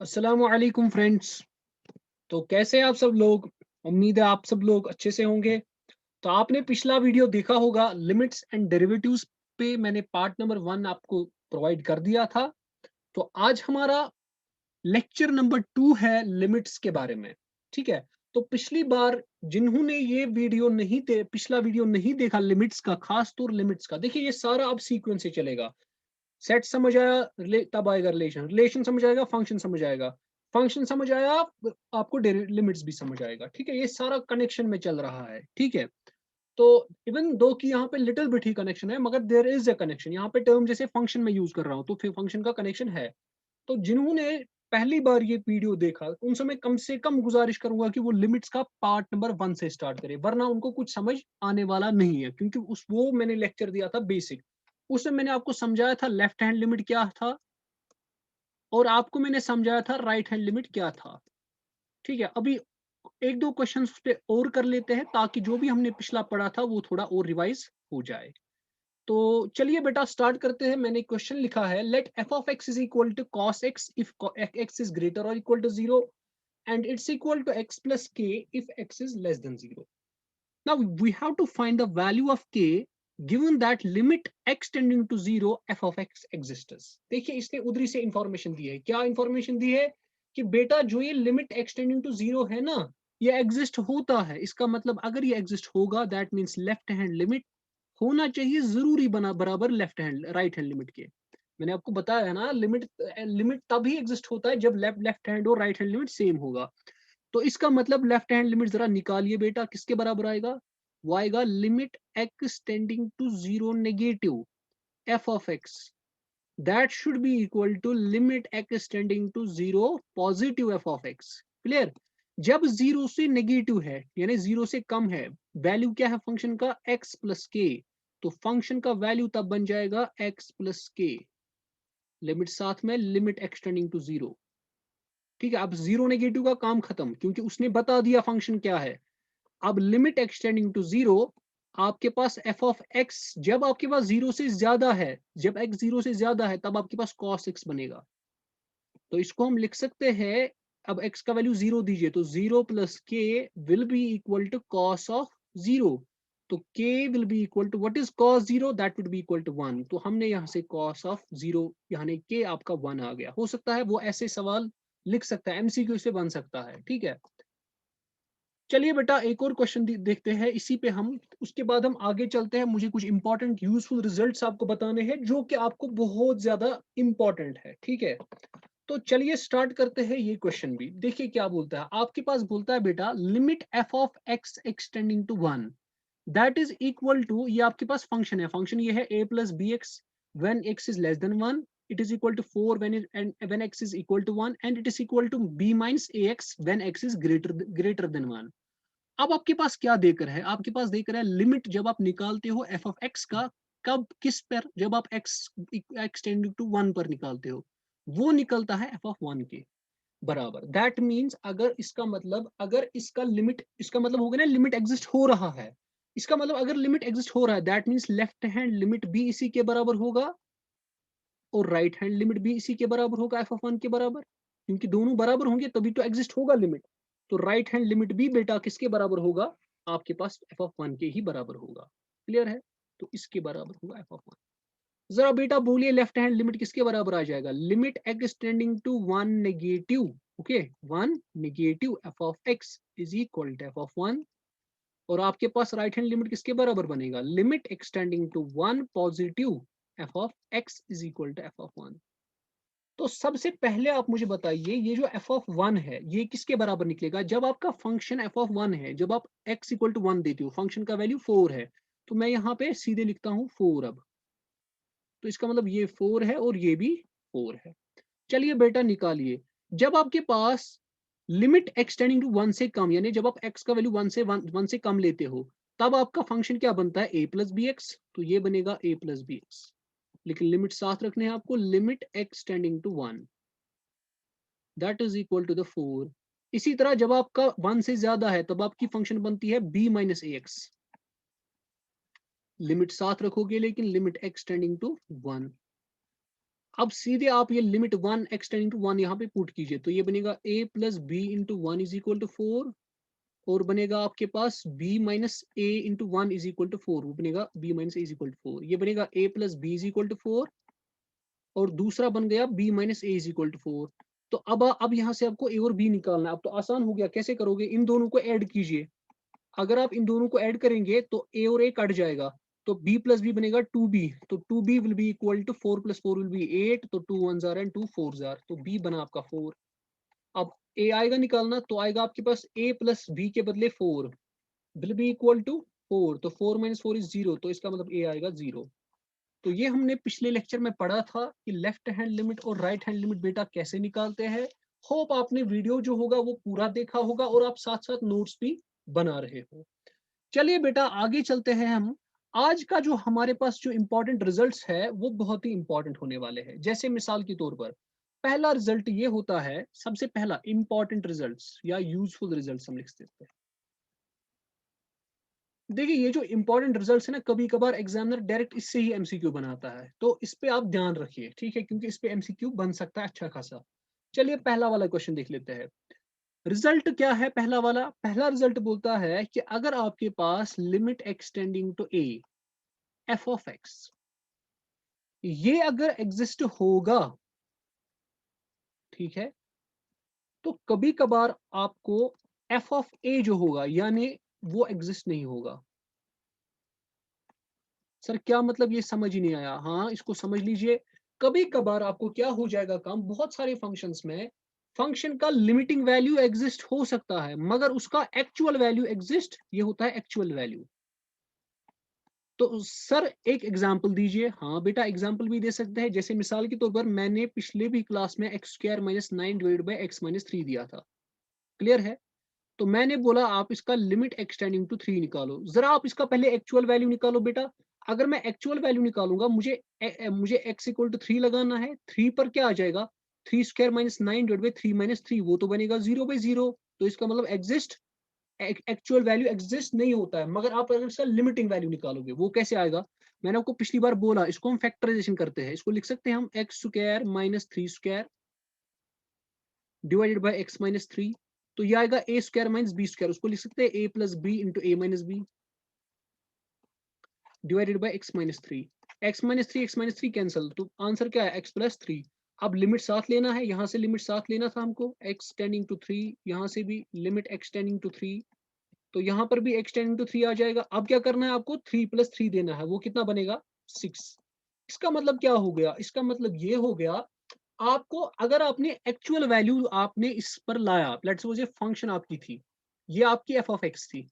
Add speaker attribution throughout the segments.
Speaker 1: अस्सलामुअलैकुम फ्रेंड्स। तो कैसे हैं आप सब लोग? उम्मीद है आप सब लोग अच्छे से होंगे। तो आपने पिछला वीडियो देखा होगा, लिमिट्स एंड डेरिवेटिव्स पे मैंने पार्ट नंबर 1 आपको प्रोवाइड कर दिया था। तो आज हमारा लेक्चर नंबर 2 है लिमिट्स के बारे में। ठीक है। तो पिछली बार जिन्होंने ये वीडियो नहीं दे पिछला वीडियो नहीं देखा लिमिट्स का, खास तौर लिमिट्स का, देखिए ये सारा अब सीक्वेंस से चलेगा। सेट समझ आया, तब आएगा रिलेशन, रिलेशन समझ आएगा, फंक्शन समझ आएगा, फंक्शन समझ आया, आपको लिमिट्स भी समझ आएगा। ठीक है, ये सारा कनेक्शन में चल रहा है। ठीक है। तो इवन दो की यहाँ पे लिटिल बिट ही कनेक्शन है, मगर देयर इज अ कनेक्शन। यहाँ पे टर्म जैसे फंक्शन में यूज कर रहा हूँ तो फिर फंक्शन का कनेक्शन है। तो जिन्होंने पहली बार ये वीडियो देखा उनसे मैं कम से कम गुजारिश करूंगा कि वो लिमिट्स का पार्ट नंबर 1 से स्टार्ट करें, वरना उनको कुछ समझ आने वाला नहीं है। क्योंकि उस वो मैंने लेक्चर दिया था बेसिक, उसमें मैंने आपको समझाया था लेफ्ट हैंड लिमिट क्या था, और आपको मैंने समझाया था राइट हैंड लिमिट क्या था। ठीक है। अभी एक दो क्वेश्चंस उस पे और कर लेते हैं, ताकि जो भी हमने पिछला पढ़ा था वो थोड़ा और रिवाइज हो जाए। तो चलिए बेटा स्टार्ट करते हैं। मैंने क्वेश्चन लिखा है, let f of x is equal to cos x if x is greater और equal to zero, and it's equal to x plus k if x is less then zero. Now we have to find the value of k given that limit x tending to zero f of x exists। देखिए इसने उधरी से information दी है। क्या information दी है? कि बेटा जो ये limit x tending to zero है ना, ये एग्जिस्ट होता है। इसका मतलब अगर ये एग्जिस्ट होगा that means left hand limit होना चाहिए जरूरी बना बराबर left hand right hand limit के। मैंने आपको बताया है ना, लिमिट लिमिट तभी एग्जिस्ट होता है जब लेफ्ट लेफ्ट हैंड और राइट हैंड लिमिट सेम होगा। तो इसका मतलब लेफ्ट हैंड लिमिट जरा निकालिए बेटा, किसके बराबर आएगा? वो आएगा limit x tending to zero negative f of x, that should be equal to limit x tending to zero positive f of x. Clear? जब जीरो से नेगेटिव है यानी जीरो से कम है, वैल्यू क्या है फंक्शन का? एक्स प्लस के। तो फंक्शन का वैल्यू तब बन जाएगा एक्स प्लस के, लिमिट साथ में लिमिट एक्सटेंडिंग टू जीरो। ठीक है। अब जीरो नेगेटिव का काम खत्म, क्योंकि उसने बता दिया फंक्शन क्या है। अब लिमिट एक्सटेंडिंग टू जीरो, आपके पास एफ ऑफ एक्स जब आपके पास जीरो से ज्यादा है, जब एक्स जीरो से ज्यादा है तब आपके पास कॉस एक्स बनेगा। तो इसको हम लिख सकते हैं, अब एक्स का वैल्यू जीरो दीजिए तो zero plus k will be equal to cos of zero. तो k will be equal to what is cos zero, that would be equal to one. तो हमने यहाँ से कॉस ऑफ जीरो यानी के आपका वन आ गया। हो सकता है वो ऐसे सवाल लिख सकता है, एमसीक्यू से बन सकता है। ठीक है। चलिए बेटा एक और क्वेश्चन देखते हैं इसी पे हम, उसके बाद हम आगे चलते हैं। मुझे कुछ इंपॉर्टेंट यूजफुल रिजल्ट्स आपको बताने हैं जो कि आपको बहुत ज्यादा इंपॉर्टेंट है। ठीक है। तो चलिए स्टार्ट करते हैं। ये क्वेश्चन भी देखिए क्या बोलता है। आपके पास बोलता है बेटा limit f of x x tending to one, that is equal to, ये आपके पास फंक्शन है, फंक्शन ये है a plus b x when x is less than one, it is equal to 4 when x is equal to 1, and it is equal to b minus ax when x is greater than 1। अब आपके पास क्या देकर है? आपके पास देकर है limit जब आप निकालते हो एफ ऑफ एक्स का, कब किस पर? जब आप x x tending to one पर निकालते हो, वो निकलता है एफ ऑफ वन के बराबर। दैट मीन्स अगर इसका मतलब, अगर इसका लिमिट, इसका मतलब हो गया ना लिमिट एग्जिस्ट हो रहा है। इसका मतलब अगर लिमिट एग्जिस्ट हो रहा है that means left hand limit भी इसी के बराबर होगा, और राइट हैंड लिमिट भी इसी के बराबर होगा एफ ऑफ वन के बराबर। क्योंकि दोनों बराबर होंगे तभी तो एग्जिस्ट होगा लिमिट। तो राइट हैंड लिमिट भी बेटा किसके बराबर होगा? आपके पास एफ ऑफ वन के ही बराबर होगा। क्लियर है? तो इसके बराबर होगा एफ ऑफ वन। जरा बेटा बोलिए लेफ्ट हैंड लिमिट किसके बराबर आ जाएगा? Limit x tending to one negative, okay, one negative f of x is equal to f of one. और आपके पास राइट हैंड लिमिट किसके बराबर बनेगा? Limit x tending to one positive f of x is equal to f of one. तो सबसे पहले आप मुझे बताइए ये जो एफ ऑफ वन है ये किसके बराबर निकलेगा? जब आपका फंक्शन एफ ऑफ वन है, जब आप एक्स इक्वल टू वन देते हो, फंक्शन का वैल्यू फोर है, तो मैं यहाँ पे सीधे लिखता हूँ फोर। अब तो इसका मतलब ये फोर है और ये भी फोर है। चलिए बेटा निकालिए, जब आपके पास लिमिट एक्सटेंडिंग टू वन से कम, यानी जब आप एक्स का वैल्यू वन से कम लेते हो, तब आपका फंक्शन क्या बनता है? A plus b x. तो ये बनेगा ए प्लस बी एक्स, लेकिन लिमिट साथ रखने हैं आपको, limit x tending to one that is equal to the four. इसी तरह जब आपका वन से ज्यादा है तब आपकी फंक्शन बनती है b minus a x, limit साथ रखोगे लेकिन limit x tending to one. अब सीधे आप ये लिमिट 1 एक्सटेंडिंग टू 1 यहाँ पे पुट कीजिए, तो ये बनेगा a plus B into 1 is equal to 4, और बनेगा आपके पास b minus a into 1 is equal to 4, वो बनेगा b minus a is equal to 4, ये बनेगा a plus b is equal to 4, और दूसरा बन गया b minus a is equal to 4। तो अब यहाँ से आपको a और b निकालना है। अब तो आसान हो गया, कैसे करोगे, इन दोनों को ऐड कीजिए। अगर आप इन दोनों को ऐड करेंगे तो a और a कट जाएगा, तो b प्लस बी बनेगा 2b, तो 2b will be equal to 4 plus 4 will be 8, तो 2 1 जार एंड 2 4 जार, तो b बना आपका 4। अब a आएगा निकालना, तो आएगा आपके पास a प्लस b के बदले 4 विल बी इक्वल टू 4, तो 4 माइनस 4 इज 0, तो इसका मतलब a आएगा 0। तो ये हमने पिछले लेक्चर में पढ़ा था कि लेफ्ट हैंड लिमिट और राइट हैंड लिमिट बेटा कैसे निकालते हैं। होप आपने वीडियो जो होगा वो पूरा देखा होगा और आप साथ साथ नोट्स भी बना रहे हो। चलिए बेटा आगे चलते हैं हम। आज का जो हमारे पास जो इंपॉर्टेंट रिजल्ट्स है वो बहुत ही इंपॉर्टेंट होने वाले हैं। जैसे मिसाल के तौर पर पहला रिजल्ट ये होता है, सबसे पहला इंपॉर्टेंट रिजल्ट्स या यूजफुल रिजल्ट्स हम लिख सकते हैं। देखिए ये जो इंपॉर्टेंट रिजल्ट्स है ना, कभी कभार एग्जामिनर डायरेक्ट इससे ही एमसीक्यू बनाता है, तो इस पे आप ध्यान रखिए, ठीक है, क्योंकि इस पे एमसीक्यू बन सकता है अच्छा खासा। चलिए पहला वाला क्वेश्चन देख लेते हैं। रिजल्ट क्या है पहला वाला? पहला रिजल्ट बोलता है कि अगर आपके पास limit x tending to a f of x, ये अगर एग्जिस्ट होगा, ठीक है, तो कभी कभार आपको एफ ऑफ ए जो होगा यानी वो एग्जिस्ट नहीं होगा। सर क्या मतलब, ये समझ ही नहीं आया। हाँ इसको समझ लीजिए। कभी कभार आपको क्या हो जाएगा काम, बहुत सारे फंक्शंस में फंक्शन का लिमिटिंग वैल्यू एग्जिस्ट हो सकता है मगर उसका एक्चुअल वैल्यू एग्जिस्ट, ये होता है एक्चुअल वैल्यू। तो सर एक एग्जांपल दीजिए। हाँ बेटा एग्जांपल भी दे सकते हैं, जैसे मिसाल के तौर पर मैंने पिछले भी क्लास में x square minus 9 divide by x minus 3 दिया था, क्लियर है। तो मैंने बोला आप इसका लिमिट एक्सटेंडिंग टू 3 निकालो। जरा आप इसका पहले एक्चुअल वैल्यू निकालो बेटा। अगर मैं एक्चुअल वैल्यू निकालूंगा, मुझे एक्स इक्वल टू 3 लगाना है। 3 पर क्या आ जाएगा, 3 square minus 9 divide by 3 minus 3, वो तो बनेगा 0 बाई 0। तो इसका मतलब एग्जिस्ट, एक्चुअल वैल्यू एग्जिस्ट नहीं होता है। मगर आप अगर इसका लिमिटिंग वैल्यू निकालोगे, वो कैसे आएगा, मैंने आपको पिछली बार बोला, इसको हम फैक्टराइजेशन करते हैं। इसको लिख सकते हैं हम x square minus 3 square divided by x minus 3। तो ये आएगा A square minus B square, उसको लिख सकते हैं A plus B into A minus B divided by x minus 3। X minus three cancel, तो आंसर क्या है, एक्स प्लस 3। अब लिमिट साथ लेना है, यहाँ से लिमिट साथ लेना था हमको, एक्स टेंडिंग टू 3, यहाँ से भी लिमिट एक्स टेंडिंग टू 3, तो यहाँ पर भी एक्स टेंडिंग टू 3 आ जाएगा। अब क्या करना है आपको, 3 प्लस 3 देना है, वो कितना बनेगा, 6। इसका मतलब क्या हो गया, इसका मतलब ये हो गया, आपको अगर आपने एक्चुअल वैल्यू आपने इस पर लाया, लेट्स सपोज ये फंक्शन आपकी थी, ये आपकी एफ ऑफ एक्स थी,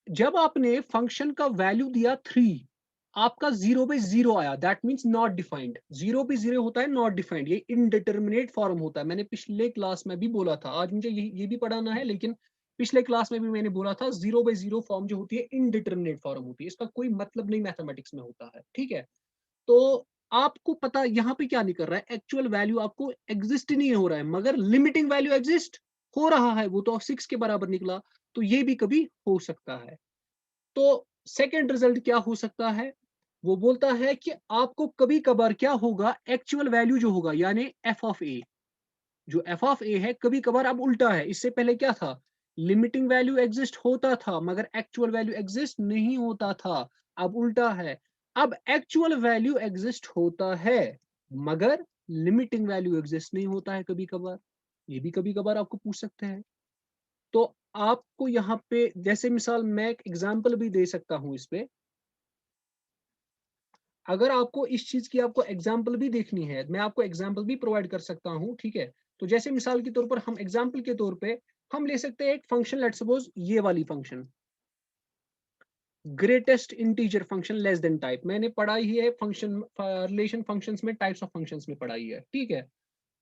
Speaker 1: जब आपने फंक्शन का वैल्यू दिया 3, आपका 0 बाई 0 आया, that means not defined. 0 by 0 होता है नॉट डिफाइंड, ये इनडिटर्मिनेट फॉर्म होता है। मैंने पिछले क्लास में भी बोला था, आज मुझे ये भी पढ़ाना है, लेकिन पिछले क्लास में भी मैंने बोला था 0 बाई 0 फॉर्म जो होती है इनडिटर्मिनेट फॉर्म होती है, इसका कोई मतलब नहीं मैथमेटिक्स में होता है, ठीक है। तो आपको पता यहाँ पे क्या नहीं कर रहा है, एक्चुअल वैल्यू आपको एग्जिस्ट नहीं हो रहा है मगर लिमिटिंग वैल्यू एग्जिस्ट हो रहा है, वो तो 6 के बराबर निकला। तो ये भी कभी हो सकता है। तो सेकंड रिजल्ट क्या हो सकता है, वो बोलता है कि आपको कभी कभार क्या होगा, एक्चुअल वैल्यू जो होगा यानी एफ ऑफ ए, जो एफ ऑफ ए है, कभी कभार अब उल्टा है। इससे पहले क्या था, लिमिटिंग वैल्यू एग्जिस्ट होता था मगर एक्चुअल वैल्यू एग्जिस्ट नहीं होता था। अब उल्टा है, अब एक्चुअल वैल्यू एग्जिस्ट होता है मगर लिमिटिंग वैल्यू एग्जिस्ट नहीं होता है कभी कभार। ये भी कभी कभार आपको पूछ सकते हैं। तो आपको यहाँ पे जैसे मिसाल मैं एक एग्जांपल भी दे सकता हूँ इस पे, अगर आपको इस चीज की आपको एग्जाम्पल भी देखनी है, मैं आपको एग्जाम्पल भी प्रोवाइड कर सकता हूँ, ठीक है। तो जैसे मिसाल के तौर पर हम एग्जाम्पल के तौर पे हम ले सकते हैं एक फंक्शन, लेट्स सपोज ये वाली function, greatest integer function less than type, मैंने पढ़ाई ही है फंक्शन रिलेशन फंक्शंस में, टाइप्स ऑफ फंक्शंस में पढ़ाई है, ठीक है।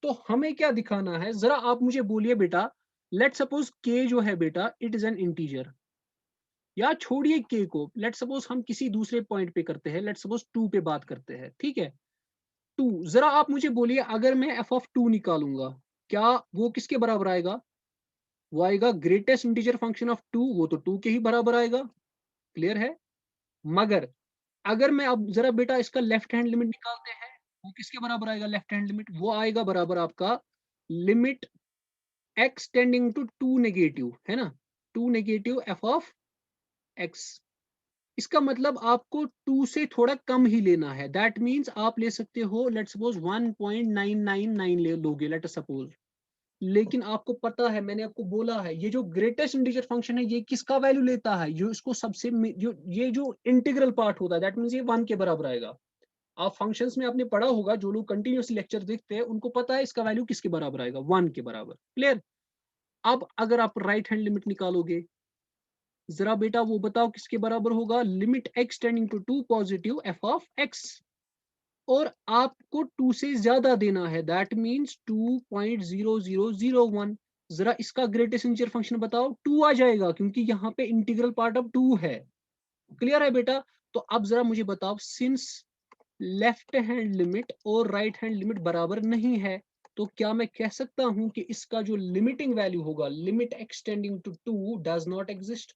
Speaker 1: तो हमें क्या दिखाना है, जरा आप मुझे बोलिए बेटा, लेट सपोज के जो है बेटा इट इज एन इंटीजर, या छोड़िए के को, लेट सपोज हम किसी दूसरे पॉइंट पे करते हैं, लेट सपोज 2 पे बात करते हैं, ठीक है। 2, जरा आप मुझे बोलिए अगर मैं एफ ऑफ 2 निकालूंगा, क्या वो किसके बराबर आएगा, वो आएगा ग्रेटेस्ट इंटीजर फंक्शन ऑफ 2, वो तो 2 के ही बराबर आएगा, क्लियर है। मगर अगर मैं अब जरा बेटा इसका लेफ्ट हैंड लिमिट निकालते हैं, वो किसके बराबर आएगा लेफ्ट हैंड लिमिट? वो आएगा बराबर आपका limit x tending to two negative, है ना, two negative f of x. इसका मतलब आपको टू से थोड़ा कम ही लेना है। दैट मीन्स आप ले सकते हो लेट सपोज 1.999 ले लोगे लेट सपोज। लेकिन आपको पता है, मैंने आपको बोला है, ये जो ग्रेटेस्ट इंटीजर फंक्शन है ये किसका वैल्यू लेता है? जो इसको सबसे जो ये जो इंटीग्रल पार्ट होता है दैट मीन्स ये 1 के बराबर आएगा। आप फंक्शंस में आपने पढ़ा होगा, जो लोग कंटिन्यूअस लेक्चर देखते हैं उनको पता है इसका वैल्यू किसके बराबर आएगा, 1 के बराबर। क्लियर? अब अगर आप राइट हैंड लिमिट निकालोगे, जरा बेटा वो बताओ किसके बराबर होगा? Limit x tending to two positive f of x। और आपको टू से ज्यादा देना है, दैट मीन्स 2.0001। जरा इसका ग्रेटेस्ट इंटीजर फंक्शन बताओ, 2 आ जाएगा क्योंकि यहाँ पे इंटीग्रल पार्ट अब 2 है। क्लियर है बेटा? तो अब जरा मुझे बताओ, सिंस लेफ्ट हैंड लिमिट और राइट हैंड लिमिट बराबर नहीं है, तो क्या मैं कह सकता हूं कि इसका जो लिमिटिंग वैल्यू होगा, limit x tending to two does not exist?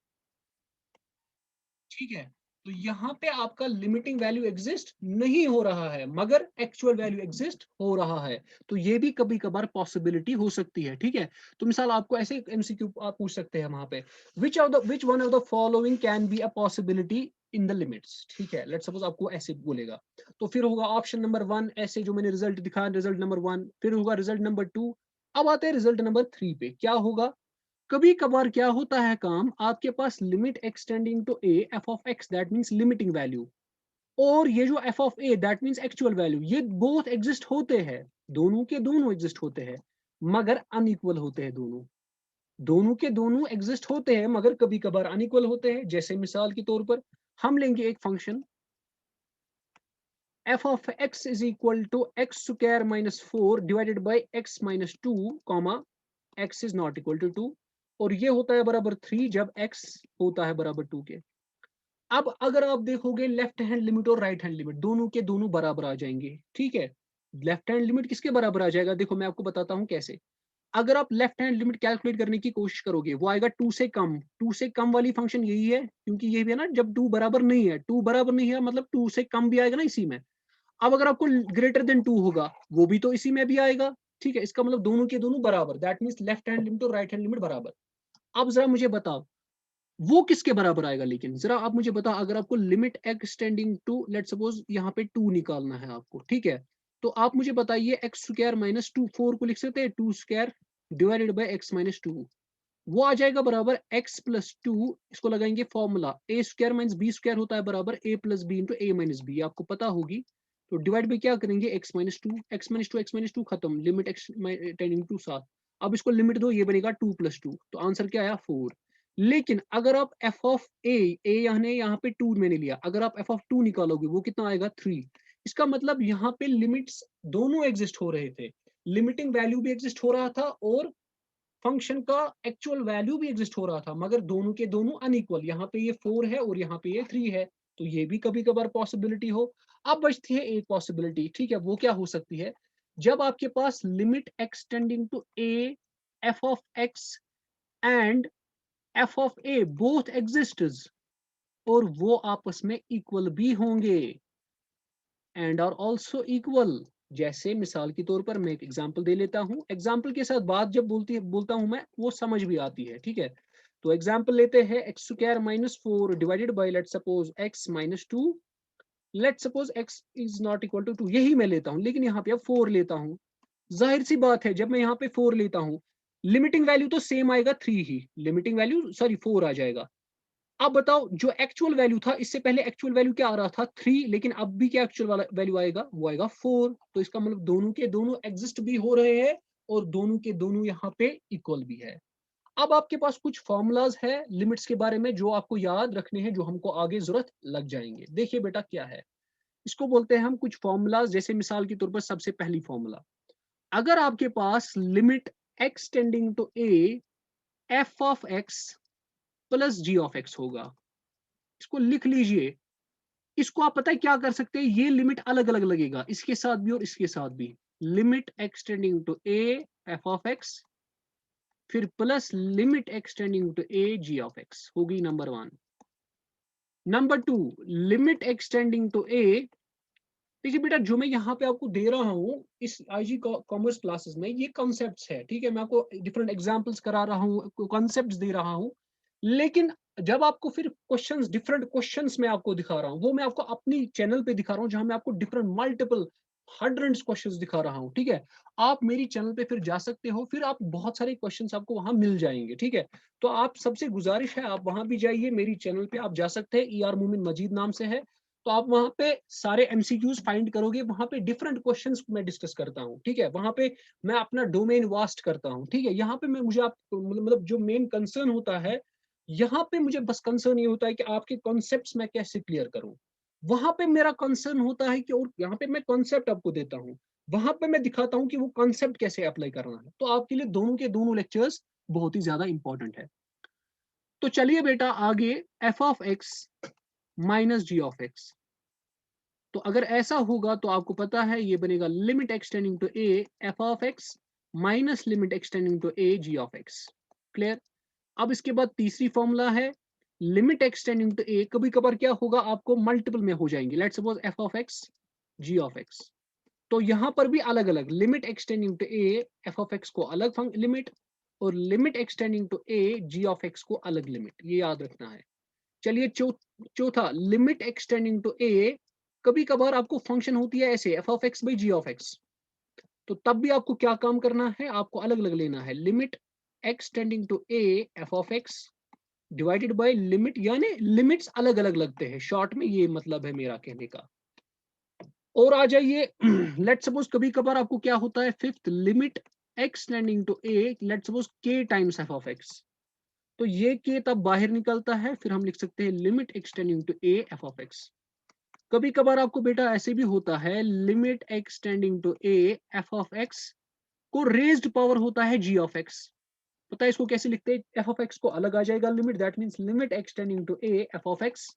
Speaker 1: ठीक है, तो यहाँ पे आपका लिमिटिंग वैल्यू एग्जिस्ट नहीं हो रहा है, मगर एक्चुअल वैल्यू एग्जिस्ट हो रहा है। तो ये भी कभी कभार पॉसिबिलिटी हो सकती है। ठीक है, तो मिसाल आपको ऐसे एमसीक्यू आप पूछ सकते हैं वहां पे, which one of the following can be a possibility in the limits. ठीक है, लेट सपोज आपको ऐसे बोलेगा, तो फिर होगा ऑप्शन नंबर 1, ऐसे जो मैंने रिजल्ट दिखाया, रिजल्ट नंबर 1, फिर होगा रिजल्ट नंबर 2। अब आते हैं रिजल्ट नंबर 3 पे, क्या होगा? कभी कभार क्या होता है काम, आपके पास limit x tending to a f of x, that means limiting value, और ये जो f of a that means actual value, ये बोथ एग्जिस्ट होते हैं, दोनों के दोनों एग्जिस्ट होते हैं, मगर अनइक्वल होते हैं दोनों। दोनों के दोनों एग्जिस्ट होते हैं मगर कभी कभार अनइक्वल होते हैं। जैसे मिसाल के तौर पर हम लेंगे एक function f of x is equal to x square minus 4 divided by x minus 2 comma x is not equal to 2, और ये होता है बराबर 3 जब x होता है बराबर 2 के। अब अगर आप देखोगे लेफ्ट हैंड लिमिट और राइट हैंड लिमिट दोनों के दोनों बराबर आ जाएंगे। ठीक है, लेफ्ट हैंड लिमिट किसके बराबर आ जाएगा? देखो मैं आपको बताता हूं कैसे। अगर आप लेफ्ट हैंड लिमिट कैलकुलेट करने की कोशिश करोगे, वो आएगा 2 से कम। 2 से कम वाली फंक्शन यही है, क्योंकि ये भी है ना, जब 2 बराबर नहीं है, 2 बराबर नहीं है मतलब 2 से कम भी आएगा ना इसी में। अब अगर आपको ग्रेटर देन 2 होगा, वो भी तो इसी में भी आएगा। ठीक है, इसका मतलब दोनों के दोनों बराबर, that means left hand limit और राइट हैंड लिमिट बराबर। अब जरा मुझे बताओ वो किसके बराबर आएगा? लेकिन जरा आप मुझे बताओ, अगर आपको limit x tending to let suppose यहाँ पे 2 निकालना है आपको, ठीक है, तो आप मुझे बताइए एक्स स्क्वायर माइनस 2, 4 को लिख सकते हैं 2 square divided by x minus 2, वो आ जाएगा बराबर एक्स प्लस 2। इसको लगाएंगे फॉर्मूला, ए स्क्वायर माइनस बी स्क्वायर होता है बराबर ए plus B into A minus B, आपको पता होगी। तो डिवाइड बाई क्या करेंगे, x minus two, x minus two, x minus two खत्म, लिमिट एक्स टेंडिंग टू 7। अब इसको लिमिट दो, ये बनेगा 2 प्लस 2, तो आंसर क्या आया 4। लेकिन अगर आप एफ ऑफ ए यानी यहाँ पे 2 मैंने लिया, अगर आप एफ ऑफ 2 निकालोगे वो कितना आएगा 3। इसका मतलब यहाँ पे लिमिट्स दोनों एग्जिस्ट हो रहे थे, लिमिटिंग वैल्यू भी एग्जिस्ट हो रहा था और फंक्शन का एक्चुअल वैल्यू भी एग्जिस्ट हो रहा था, मगर दोनों के दोनों अनइक्वल, यहाँ पे ये 4 है और यहाँ पे ये 3 है। तो ये भी कभी कभार पॉसिबिलिटी हो। अब बचती है एक पॉसिबिलिटी, ठीक है, वो क्या हो सकती है? जब आपके पास limit x tending to a f of x and f of a both exists, और वो आपस में इक्वल भी होंगे, एंड आर ऑल्सो इक्वल। जैसे मिसाल के तौर पर मैं एक एग्जाम्पल दे लेता हूं, एग्जाम्पल के साथ बात जब बोलता हूं मैं, वो समझ भी आती है। ठीक है, तो एग्जाम्पल लेते हैं x square minus 4 divided by let suppose x minus 2, let suppose x is not equal to 2, यही मैं लेता हूं, लेकिन यहाँ पे अब 4 लेता हूं। जाहिर सी बात है, जब मैं यहाँ पे 4 लेता हूं, लिमिटिंग वैल्यू तो सेम आएगा 3 ही, लिमिटिंग वैल्यू सॉरी 4 आ जाएगा। अब बताओ, जो एक्चुअल वैल्यू था, इससे पहले एक्चुअल वैल्यू क्या आ रहा था 3, लेकिन अब भी क्या एक्चुअल वाला वैल्यू आएगा, वो आएगा 4। तो इसका मतलब दोनों के दोनों एग्जिस्ट भी हो रहे हैं और दोनों के दोनों यहाँ पे इक्वल भी है। अब आपके पास कुछ फॉर्मूलाज है लिमिट्स के बारे में जो आपको याद रखने हैं, जो हमको आगे जरूरत लग जाएंगे। देखिए बेटा क्या है, इसको बोलते हैं हम कुछ फॉर्मूलाज। जैसे मिसाल के तौर पर सबसे पहली फॉर्मूला, अगर आपके पास limit x tending to a f of x plus g of x होगा, इसको लिख लीजिए। इसको आप पता है क्या कर सकते हैं, ये लिमिट अलग अलग लगेगा, इसके साथ भी और इसके साथ भी। Limit x tending to a f of x, फिर plus limit x tending to a g of x, होगी number 1। Number 2, limit x tending to a देखिए बेटा, जो मैं यहाँ पे आपको दे रहा हूँ इस आईजी कॉमर्स क्लासेस में, ये कॉन्सेप्ट्स है, ठीक है। मैं आपको डिफरेंट एग्जांपल्स करा रहा हूँ, कॉन्सेप्ट्स दे रहा हूँ। लेकिन जब आपको फिर क्वेश्चंस, डिफरेंट क्वेश्चंस मैं आपको दिखा रहा हूँ, वो मैं आपको अपनी चैनल पे दिखा रहा हूँ, जहां मैं आपको डिफरेंट मल्टीपल हंड्रेड्स क्वेश्चंस दिखा रहा हूँ, ठीक है। आप मेरी चैनल पे फिर जा सकते हो, फिर आप बहुत सारे क्वेश्चंस आपको वहां मिल जाएंगे, ठीक है। तो आप सबसे गुजारिश है, आप वहां भी जाइए, मेरी चैनल पे आप जा सकते हैं, ER मोमिन मजीद नाम से है। तो आप वहां पे सारे एमसीक्यूज फाइंड करोगे, वहां पे डिफरेंट क्वेश्चंस मैं डिस्कस करता हूँ, ठीक है। वहां पे मैं अपना डोमेन वास्ट करता हूँ, ठीक है। यहाँ पे मैं मुझे आप मतलब जो मेन कंसर्न होता है, यहाँ पे मुझे बस कंसर्न ये होता है कि आपके कॉन्सेप्ट्स मैं कैसे क्लियर करूँ। वहां पे मेरा कंसर्न होता है कि, और यहाँ पे मैं कॉन्सेप्ट आपको देता हूँ, वहां पे मैं दिखाता हूँ कि वो कॉन्सेप्ट कैसे अप्लाई करना है। तो आपके लिए दोनों के दोनों लेक्चर्स बहुत ही ज्यादा इंपॉर्टेंट है। तो चलिए बेटा आगे, f of x minus g of x. तो अगर ऐसा होगा तो आपको पता है ये बनेगा limit x tending to a f of x minus limit x tending to a g of x. Clear. अब इसके बाद तीसरी फॉर्मूला है लिमिट एक्सटेंडिंग टू ए। कभी कभार क्या होगा, आपको मल्टीपल में हो जाएंगे। Let's suppose f of x g of x. तो यहां पर भी अलग अलग limit x tending to a f of x को अलग लिमिट, और limit x tending to a g of x को अलग लिमिट, ये याद रखना है। चलिए चौथा लिमिट एक्सटेंडिंग टू ए। कभी कभार आपको फंक्शन होती है ऐसे f of x by g of x, तो तब भी आपको क्या काम करना है, आपको अलग अलग लेना है। Limit x tending to a f of x divided by limit, यानी लिमिट्स अलग अलग लगते हैं, शॉर्ट में ये मतलब है मेरा कहने का। और आ जाइए लेट सपोज कभी कभार आपको क्या होता है, fifth limit x tending to a let suppose k times f of x. तो ये के तब बाहर निकलता है, फिर हम लिख सकते हैं limit x tending to a f of x. कभी कभार आपको बेटा ऐसे भी होता है, limit x tending to a f of x को रेज्ड पावर होता है जी ऑफ एक्स। पता है इसको कैसे लिखते हैं, एफ ऑफ एक्स को अलग आ जाएगा limit, that means limit x tending to a f of x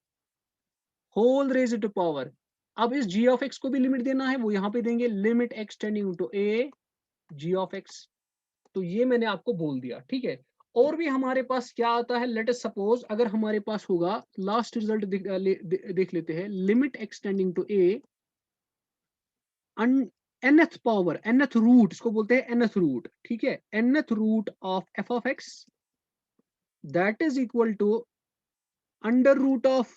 Speaker 1: whole raised to power. अब इस जी ऑफ एक्स को भी लिमिट देना है, वो यहां पे देंगे limit x tending to a g of x. तो ये मैंने आपको बोल दिया, ठीक है। और भी हमारे पास क्या आता है, लेट अस सपोज अगर हमारे पास होगा, लास्ट रिजल्ट देख लेते हैं, limit x tending to a nth power, nth root, इसको बोलते हैं nth रूट, ठीक है। nth root of f of x that is equal to under root of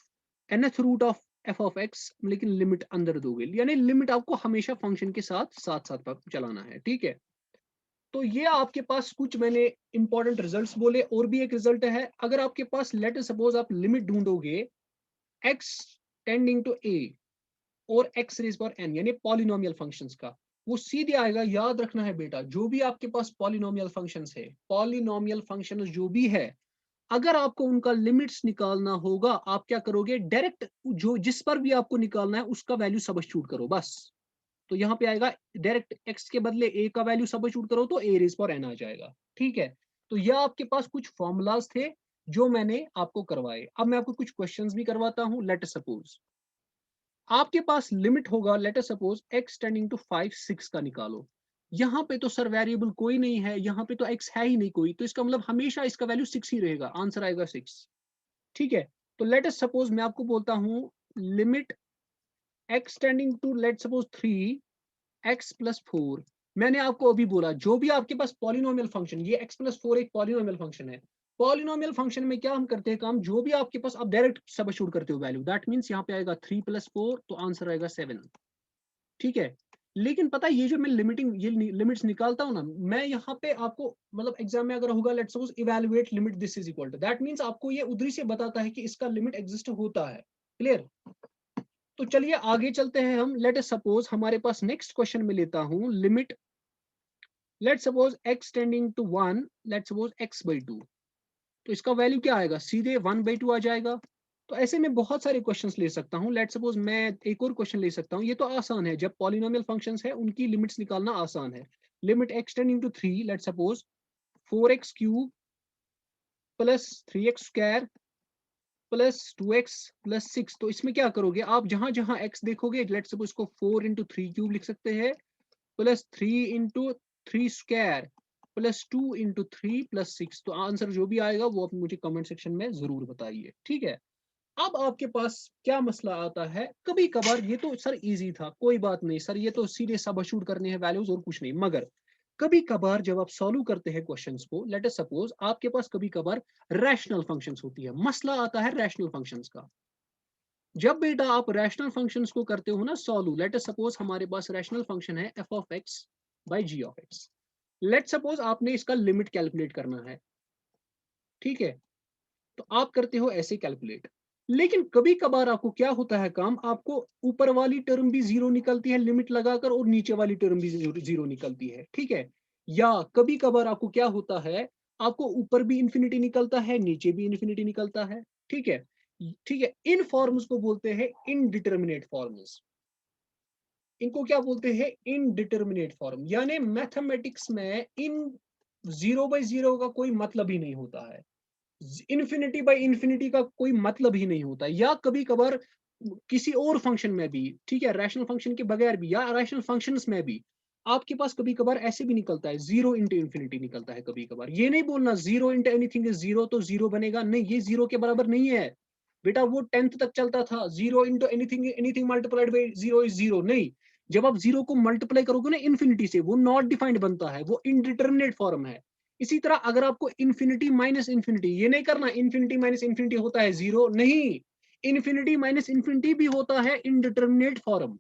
Speaker 1: nth root of f of x, लेकिन limit अंदर दोगे, यानी लिमिट आपको हमेशा फंक्शन के साथ साथ साथ चलाना है, ठीक है। तो ये आपके पास कुछ मैंने इंपॉर्टेंट रिजल्ट्स बोले, और भी एक रिजल्ट है, अगर आपके पास लेट सपोज आप लिमिट ढूंढोगे x टेंडिंग टू a और x रेज पर n, यानी पॉलिनोमियल फंक्शंस का, वो सीधे आएगा। याद रखना है बेटा, जो भी आपके पास पॉलिनोमियल फंक्शंस है, पॉलिनोमियल फंक्शंस जो भी है, अगर आपको उनका लिमिट्स निकालना होगा, आप क्या करोगे, डायरेक्ट जो जिस पर भी आपको निकालना है उसका वैल्यू सब्स्टिट्यूट करो बस। तो यहाँ पे आएगा डायरेक्ट x के बदले a का वैल्यू सब्स्टिट्यूट करो तो a रेज पर n आ जाएगा, ठीक है। तो यह आपके पास कुछ फॉर्मूलाज थे जो मैंने आपको करवाए। अब मैं आपको कुछ क्वेश्चंस भी करवाता हूं। लेट सपोज आपके पास लिमिट होगा, let suppose x tending to 5 6 का निकालो। यहाँ पे तो सर वेरिएबल कोई नहीं है, यहाँ पे तो x है ही नहीं कोई, तो इसका मतलब हमेशा इसका वैल्यू 6 ही रहेगा, आंसर आएगा 6, ठीक है। तो लेट सपोज मैं आपको बोलता हूँ limit x tending to let suppose 3 x plus 4। मैंने आपको अभी बोला जो भी आपके पास पॉलिनोमियल फंक्शन, ये x प्लस 4 एक पॉलिनोमियल फंक्शन है। पॉलिनोमियल फंक्शन में क्या हम करते हैं काम, जो भी आपके पास आप डायरेक्ट सब्स्टिट्यूट करते हो वैल्यू, दैट मींस यहाँ पे आएगा 3 प्लस 4, तो आंसर आएगा 7, ठीक है। लेकिन पता है ये जो मैं ये लिमिट्स निकालता हूँ ना, मैं यहाँ पे आपको मतलब एग्जाम में अगर होगा let's suppose evaluate limit this is equal to, that means आपको ये उधरी से बताता है कि इसका लिमिट एग्जिस्ट होता है। क्लियर। तो चलिए आगे चलते हैं हम। लेट सपोज हमारे पास नेक्स्ट क्वेश्चन में लेता हूं limit, let suppose x tending to 1, let suppose x by 2। तो इसका वैल्यू क्या आएगा, सीधे 1 बाई 2 आ जाएगा। तो ऐसे में बहुत सारे क्वेश्चंस ले सकता हूं। लेट सपोज मैं एक और क्वेश्चन ले सकता हूं, ये तो आसान है, जब पॉलिनोमियल फंक्शंस है उनकी लिमिट्स निकालना आसान है। Limit x tending to 3, let suppose 4x cube plus 3x square plus 2x plus 6। तो इसमें क्या करोगे आप, जहां जहां x देखोगे, लेट सपोज इसको 4 इंटू 3 क्यूब लिख सकते हैं, plus 3 into 3 square plus 2 into 3 plus 6। तो आंसर जो भी आएगा वो आप मुझे कमेंट सेक्शन में जरूर बताइए, ठीक है। अब आपके पास क्या मसला आता है, कभी कभार ये तो सर इजी था, कोई बात नहीं सर, ये तो सीधे सबस्टिट्यूट करने हैं वैल्यूज और कुछ नहीं, मगर कभी कभार जब आप सॉल्व करते हैं क्वेश्चंस को, लेट अस सपोज आपके पास कभी कभार रैशनल फंक्शंस होती है, मसला आता है रैशनल फंक्शंस का। जब बेटा आप रैशनल फंक्शंस को करते हो ना सॉल्व, लेट अस सपोज हमारे पास रैशनल फंक्शन है f of x by g of x. Let suppose आपने इसका लिमिट कैलकुलेट करना है, ठीक है, तो आप करते हो ऐसे कैलकुलेट। लेकिन कभी कभार आपको क्या होता है काम, आपको ऊपर वाली टर्म भी जीरो निकलती है लिमिट लगाकर और नीचे वाली टर्म भी जीरो निकलती है, ठीक है। या कभी कभार आपको क्या होता है, आपको ऊपर भी इंफिनिटी निकलता है नीचे भी इंफिनिटी निकलता है, ठीक है। ठीक है, इन फॉर्म्स को बोलते हैं इनडिटर्मिनेट फॉर्म्स। इनको क्या बोलते हैं, इनडिटर्मिनेट फॉर्म, यानी मैथमेटिक्स में इन जीरो बाई जीरो का कोई मतलब ही नहीं होता है, इन्फिनिटी बाई इन्फिनिटी का कोई मतलब ही नहीं होता। या कभी कभार किसी और फंक्शन में भी, ठीक है, रैशनल फंक्शन के बगैर भी या रैशनल फंक्शंस में भी आपके पास कभी कभार ऐसे भी निकलता है, जीरो इंटू इन्फिनिटी निकलता है कभी कभार। ये नहीं बोलना zero into anything is zero तो जीरो बनेगा, नहीं, ये जीरो के बराबर नहीं है बेटा। वो 10th तक चलता था, zero into anything, anything multiplied by zero is zero, नहीं। जब आप जीरो को मल्टीप्लाई करोगे ना इन्फिनिटी से, वो नॉट डिफाइंड बनता है, वो इनडिटर्मिनेट फॉर्म है। इसी तरह अगर आपको इन्फिनिटी माइनस इन्फिनिटी, ये नहीं करना इन्फिनिटी माइनस इन्फिनिटी होता है जीरो, नहीं, इन्फिनिटी माइनस इन्फिनिटी भी होता है इनडिटर्मिनेट फॉर्म।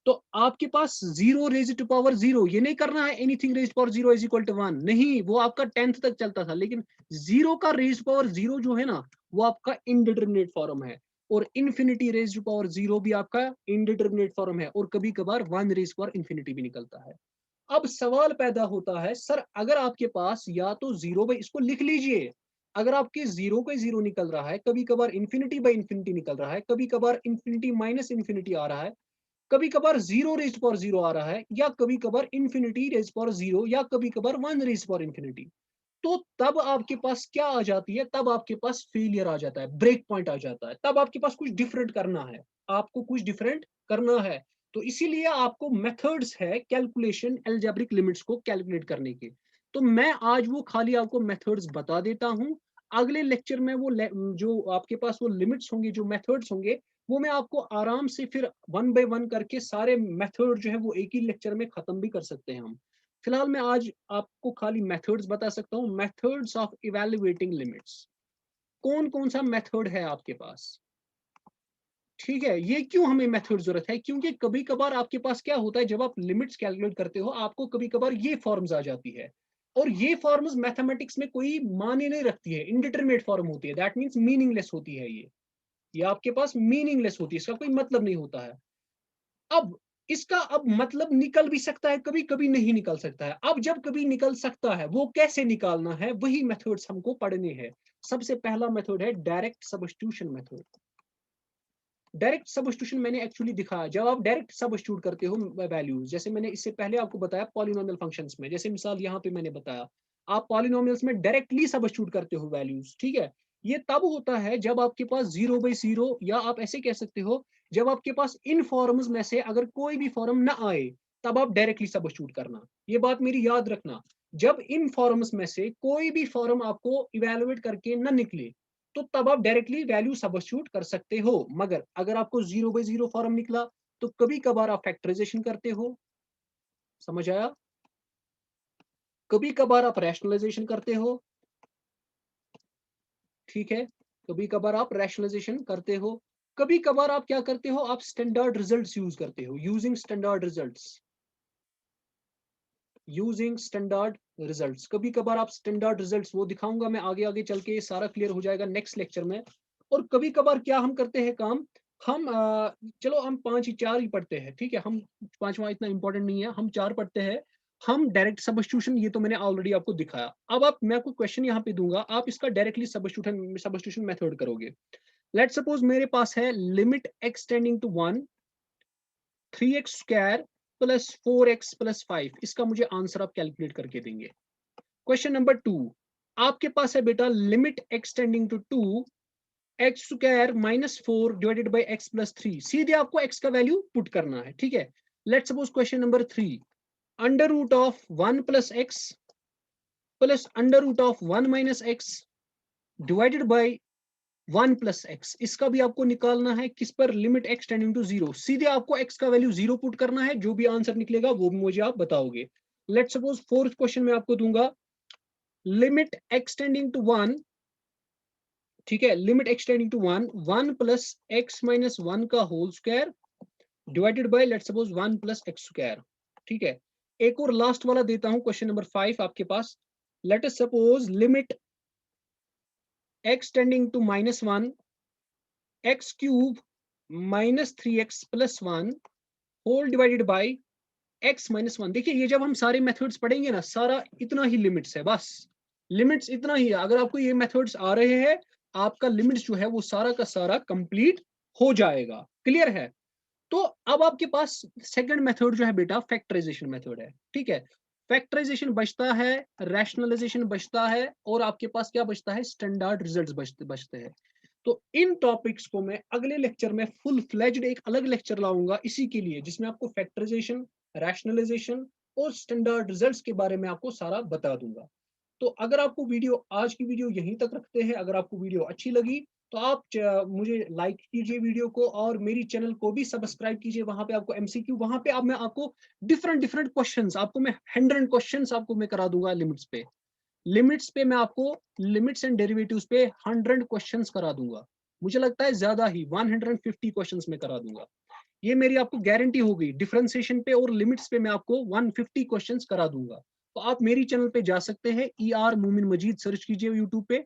Speaker 1: तो आपके पास zero raise to power zero, ये नहीं करना है anything raise power zero is equal to one, नहीं, वो आपका 10th तक चलता था। लेकिन जीरो का रेज पावर जीरो जो है ना, वो आपका इनडिटर्मिनेट फॉर्म है। और infinity raise to power zero भी आपका इनडिटर्मिनेट फॉर्म है, और कभी कभार वन रेज पावर इन्फिनिटी भी निकलता है। अब सवाल पैदा होता है, सर अगर आपके पास या तो जीरो बाई, इसको लिख लीजिए, अगर आपके जीरो का जीरो निकल रहा है, कभी कभार इन्फिनिटी बाई इन्फिनिटी निकल रहा है, कभी कभार इन्फिनिटी माइनस इन्फिनिटी आ रहा है, कभी कभार जीरो रेज पावर जीरो आ रहा है, या कभी कभार इन्फिनिटी रेज पावर जीरो, या कभी कभार वन रेज पावर इन्फिनिटी, तो तब आपके पास क्या आ जाती है, तब आपके पास फेलियर आ जाता है, ब्रेक पॉइंट आ जाता है, तब आपके पास कुछ डिफरेंट करना है, आपको कुछ डिफरेंट करना है। तो इसीलिए आपको मेथड्स है कैलकुलेशन अलजेब्रिक लिमिट्स को कैलकुलेट करने के। तो मैं आज वो खाली आपको मेथड्स बता देता हूं, अगले लेक्चर में वो जो आपके पास वो लिमिट्स होंगे, जो मेथड्स होंगे, वो मैं आपको आराम से फिर वन बाय वन करके सारे मेथड जो है वो एक ही लेक्चर में खत्म भी कर सकते हैं हम। फिलहाल मैं आज आपको खाली मेथड्स बता सकता हूँ, मेथड्स ऑफ इवैल्यूएटिंग लिमिट्स। कौन कौन सा मेथड है आपके पास, ठीक है। ये क्यों हमें मेथड जरूरत है, क्योंकि कभी कभार आपके पास क्या होता है, जब आप लिमिट्स कैलकुलेट करते हो, आपको कभी कभार ये फॉर्म्स आ जाती है, और ये फॉर्म्स मैथमेटिक्स में कोई मायने नहीं रखती है, इनडिटरमिनेट फॉर्म होती है, दैट मीन्स मीनिंगलेस होती है ये आपके पास मीनिंगलेस होती है, इसका कोई मतलब नहीं होता है। अब इसका अब मतलब निकल भी सकता है, कभी कभी नहीं निकल सकता है। अब जब कभी निकल सकता है, वो कैसे निकालना है, वही मेथड्स हमको पढ़ने हैं। सबसे पहला मेथड है direct substitution method. Direct substitution मैंने एक्चुअली दिखाया, जब आप डायरेक्ट सब्स्टिट्यूट करते हो वैल्यूज, जैसे मैंने इससे पहले आपको बताया पॉलिनोमियल फंक्शंस में, जैसे मिसाल यहाँ पे मैंने बताया, आप पॉलिनोमियल्स में डायरेक्टली सब्स्टिट्यूट करते हो वैल्यूज, ठीक है। ये तब होता है जब आपके पास जीरो बाई जीरो, या आप ऐसे कह सकते हो जब आपके पास इन फॉर्म्स में से अगर कोई भी फॉर्म ना आए, तब आप डायरेक्टली सब्स्टिट्यूट करना। ये बात मेरी याद रखना, जब इन फॉर्म्स में से कोई भी फॉर्म आपको इवेलुएट करके ना निकले, तो तब आप डायरेक्टली वैल्यू सब्स्टिट्यूट कर सकते हो। मगर अगर आपको जीरो बाई जीरो फॉर्म निकला, तो कभी कभार आप फैक्टराइजेशन करते हो, समझ आया, कभी कभार आप रैशनलाइजेशन करते हो, ठीक है, कभी कभार आप रैशनलाइजेशन करते हो, कभी कभार आप क्या करते हो, आप स्टैंडर्ड रिजल्ट्स यूज करते हो, using standard results, using standard results, कभी कभार आप स्टैंडर्ड रिजल्ट्स, वो दिखाऊंगा मैं आगे आगे चल के, सारा क्लियर हो जाएगा नेक्स्ट लेक्चर में। और कभी कभार क्या हम करते हैं काम, हम चलो हम पांच ही चार ही पढ़ते हैं, ठीक है, हम पांचवा इतना इंपॉर्टेंट नहीं है, हम चार पढ़ते हैं। हम डायरेक्ट सब्स्टिट्यूशन, ये तो मैंने ऑलरेडी आपको दिखाया। अब आप, मैं आपको क्वेश्चन यहाँ पे दूंगा, आप इसका डायरेक्टली सब्स्टिट्यूशन मेथड करोगे। लेट सपोज मेरे पास है limit x tending to one, 3x² plus 4x plus 5, इसका मुझे आंसर आप कैलकुलेट करके देंगे। क्वेश्चन नंबर 2, आपके पास है बेटा limit x tending to 2, x² minus 4 divided by x plus 3, सीधे आपको x का वैल्यू पुट करना है, ठीक है। Let suppose question number 3, under root of 1 plus x plus under root of 1 minus x divided by 1 plus x, इसका भी आपको निकालना है किस पर, लिमिट एक्स टेंडिंग टू 0। सीधे आपको एक्स का वैल्यू 0 पुट करना है, जो भी आंसर निकलेगा वो भी मुझे आप बताओगे। लेट सपोज फोर्थ क्वेश्चन में आपको दूंगा लिमिट एक्स टेंडिंग टू 1, ठीक है, limit x tending to 1, 1 plus x minus 1 का whole square divided by let suppose 1 plus x square, ठीक है। एक और लास्ट वाला देता हूं, क्वेश्चन नंबर 5 आपके पास। Let us suppose limit x tending to -1, x cube -3x plus 1 whole divided by x minus 1। देखिए ये जब हम सारे मेथड्स पढ़ेंगे ना, सारा इतना ही लिमिट्स है, बस लिमिट्स इतना ही है। अगर आपको ये मेथड्स आ रहे हैं, आपका लिमिट्स जो है वो सारा का सारा कंप्लीट हो जाएगा। क्लियर है? तो अब आपके पास सेकंड मेथड जो है बेटा, फैक्टराइजेशन मेथड है, ठीक है। फैक्टराइजेशन बचता है, रैशनलाइजेशन बचता है, और आपके पास क्या बचता है, स्टैंडर्ड रिजल्ट्स बचते हैं। तो इन टॉपिक्स को मैं अगले लेक्चर में फुल फ्लेज्ड एक अलग लेक्चर लाऊंगा इसी के लिए, जिसमें आपको फैक्टराइजेशन, रैशनलाइजेशन और स्टैंडर्ड रिजल्ट्स के बारे में आपको सारा बता दूंगा। तो अगर आपको वीडियो, आज की वीडियो यहीं तक रखते हैं। अगर आपको वीडियो अच्छी लगी तो आप मुझे लाइक कीजिए वीडियो को, और मेरी चैनल को भी सब्सक्राइब कीजिए। वहां पे आपको एमसीक्यू, वहां पे अब मैं आपको डिफरेंट डिफरेंट क्वेश्चंस, आपको मैं 100 क्वेश्चंस आपको मैं करा दूंगा लिमिट्स पे। लिमिट्स पे मैं आपको लिमिट्स एंड डेरिवेटिव्स पे 100 क्वेश्चंस करा दूंगा। मुझे लगता है ज्यादा ही 150 क्वेश्चंस में करा दूंगा। ये मेरी आपको गारंटी हो गई। डिफरेंशिएशन पे और लिमिट्स पे मैं आपको 150 क्वेश्चंस करा दूंगा। तो आप मेरी चैनल पे जा सकते हैं, ER मोमिन मजीद सर्च कीजिए यूट्यूब पे,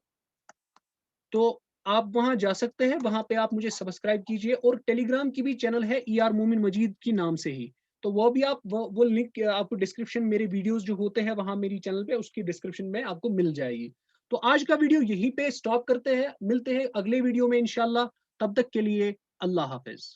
Speaker 1: तो आप वहां जा सकते हैं। वहां पे आप मुझे सब्सक्राइब कीजिए, और टेलीग्राम की भी चैनल है ER मोमिन मजीद की नाम से ही। तो वो भी आप वो लिंक आपको डिस्क्रिप्शन, मेरे वीडियोस जो होते हैं वहां मेरी चैनल पे, उसकी डिस्क्रिप्शन में आपको मिल जाएगी। तो आज का वीडियो यहीं पे स्टॉप करते हैं, मिलते हैं अगले वीडियो में इंशाल्लाह। तब तक के लिए अल्लाह हाफिज।